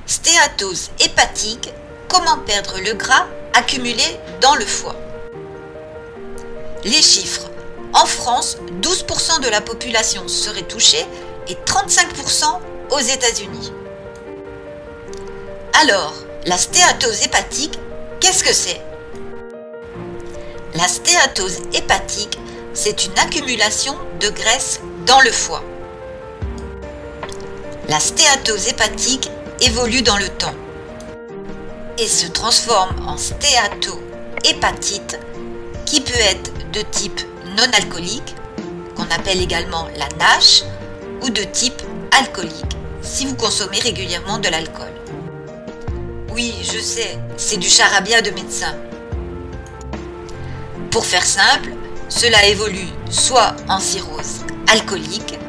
Stéatose hépatique, comment perdre le gras accumulé dans le foie. Les chiffres. En France, 12% de la population serait touchée et 35% aux États-Unis. Alors, la stéatose hépatique, qu'est-ce que c'est? La stéatose hépatique, c'est une accumulation de graisse dans le foie. La stéatose hépatique évolue dans le temps et se transforme en stéatohépatite qui peut être de type non alcoolique, qu'on appelle également la NASH, ou de type alcoolique, si vous consommez régulièrement de l'alcool. Oui, je sais, c'est du charabia de médecin. Pour faire simple, cela évolue soit en cirrhose alcoolique,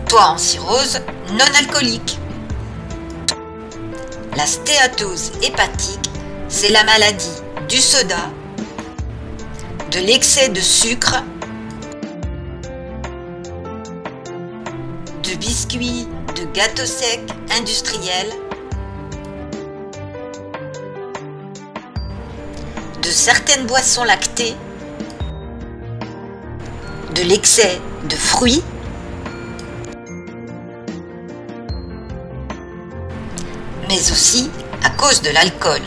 soit en cirrhose non alcoolique. La stéatose hépatique, c'est la maladie du soda, de l'excès de sucre, de biscuits, de gâteaux secs industriels, de certaines boissons lactées, de l'excès de fruits, mais aussi à cause de l'alcool.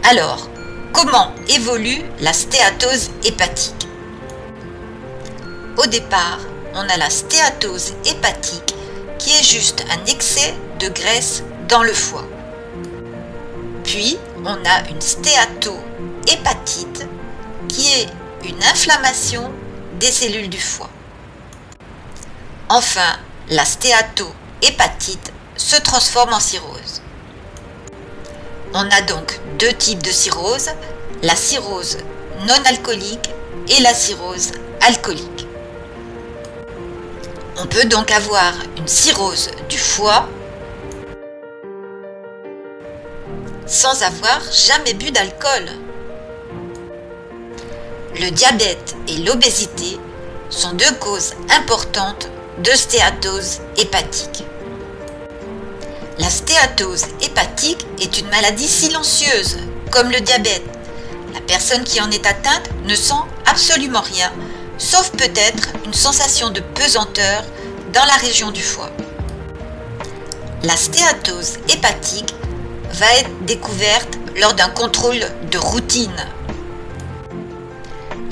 Alors, comment évolue la stéatose hépatique? Au départ, on a la stéatose hépatique qui est juste un excès de graisse dans le foie. Puis, on a une stéatohépatite qui est une inflammation des cellules du foie. Enfin, la stéatohépatite se transforme en cirrhose. On a donc deux types de cirrhose, la cirrhose non alcoolique et la cirrhose alcoolique. On peut donc avoir une cirrhose du foie sans avoir jamais bu d'alcool. Le diabète et l'obésité sont deux causes importantes de stéatose hépatique. La stéatose hépatique est une maladie silencieuse, comme le diabète. La personne qui en est atteinte ne sent absolument rien, sauf peut-être une sensation de pesanteur dans la région du foie. La stéatose hépatique va être découverte lors d'un contrôle de routine.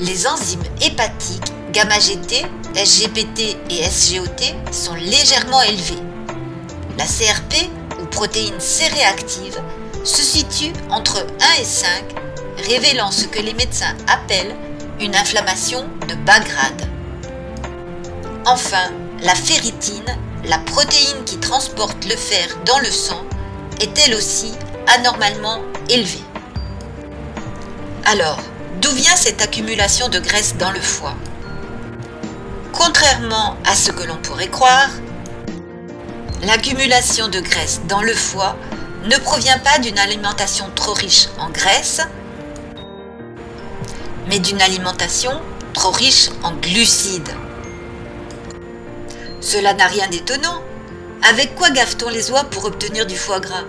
Les enzymes hépatiques gamma-GT, SGPT et SGOT sont légèrement élevées. La CRP, ou protéine C-réactive, se situe entre 1 et 5, révélant ce que les médecins appellent une inflammation de bas grade. Enfin, la ferritine, la protéine qui transporte le fer dans le sang, est elle aussi anormalement élevée. Alors, d'où vient cette accumulation de graisse dans le foie? Contrairement à ce que l'on pourrait croire, l'accumulation de graisse dans le foie ne provient pas d'une alimentation trop riche en graisse, mais d'une alimentation trop riche en glucides. Cela n'a rien d'étonnant. Avec quoi gave-t-on les oies pour obtenir du foie gras?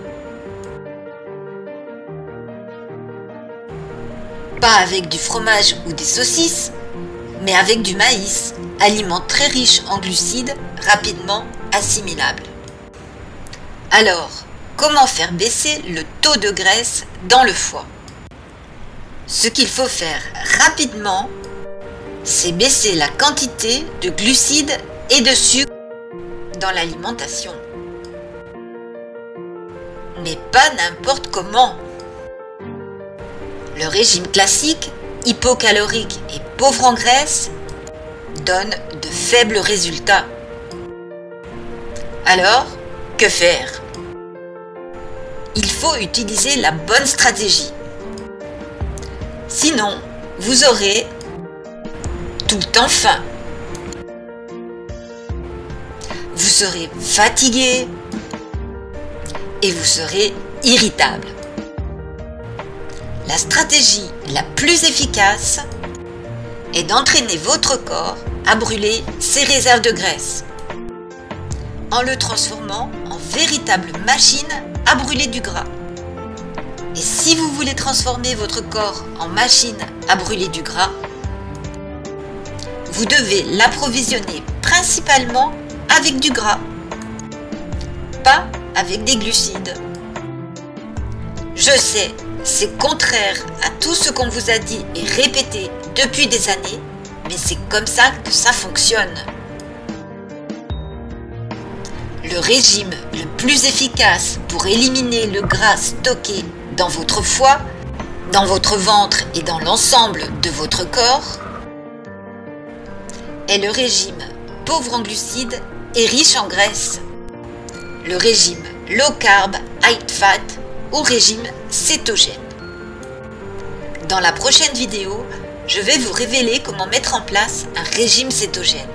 Pas avec du fromage ou des saucisses, mais avec du maïs, aliment très riche en glucides, rapidement assimilables. Alors, comment faire baisser le taux de graisse dans le foie? Ce qu'il faut faire rapidement, c'est baisser la quantité de glucides et de sucre dans l'alimentation. Mais pas n'importe comment. Le régime classique, hypocalorique et pauvre en graisse, donne de faibles résultats. Alors, que faire? Il faut utiliser la bonne stratégie. Sinon, vous aurez tout le temps faim. Vous serez fatigué et vous serez irritable. La stratégie la plus efficace est d'entraîner votre corps à brûler ses réserves de graisse en le transformant en véritable machine à brûler du gras. Et si vous voulez transformer votre corps en machine à brûler du gras, vous devez l'approvisionner principalement avec du gras, pas avec des glucides. Je sais, c'est contraire à tout ce qu'on vous a dit et répété depuis des années, mais c'est comme ça que ça fonctionne. Le régime le plus efficace pour éliminer le gras stocké dans votre foie, dans votre ventre et dans l'ensemble de votre corps est le régime pauvre en glucides et riche en graisse. Le régime low carb, high fat ou régime cétogène. Dans la prochaine vidéo, je vais vous révéler comment mettre en place un régime cétogène.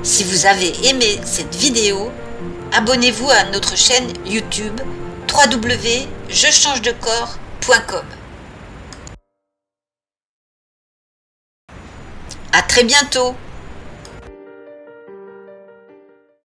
Si vous avez aimé cette vidéo, abonnez-vous à notre chaîne YouTube www.jechangedecor.com. À très bientôt!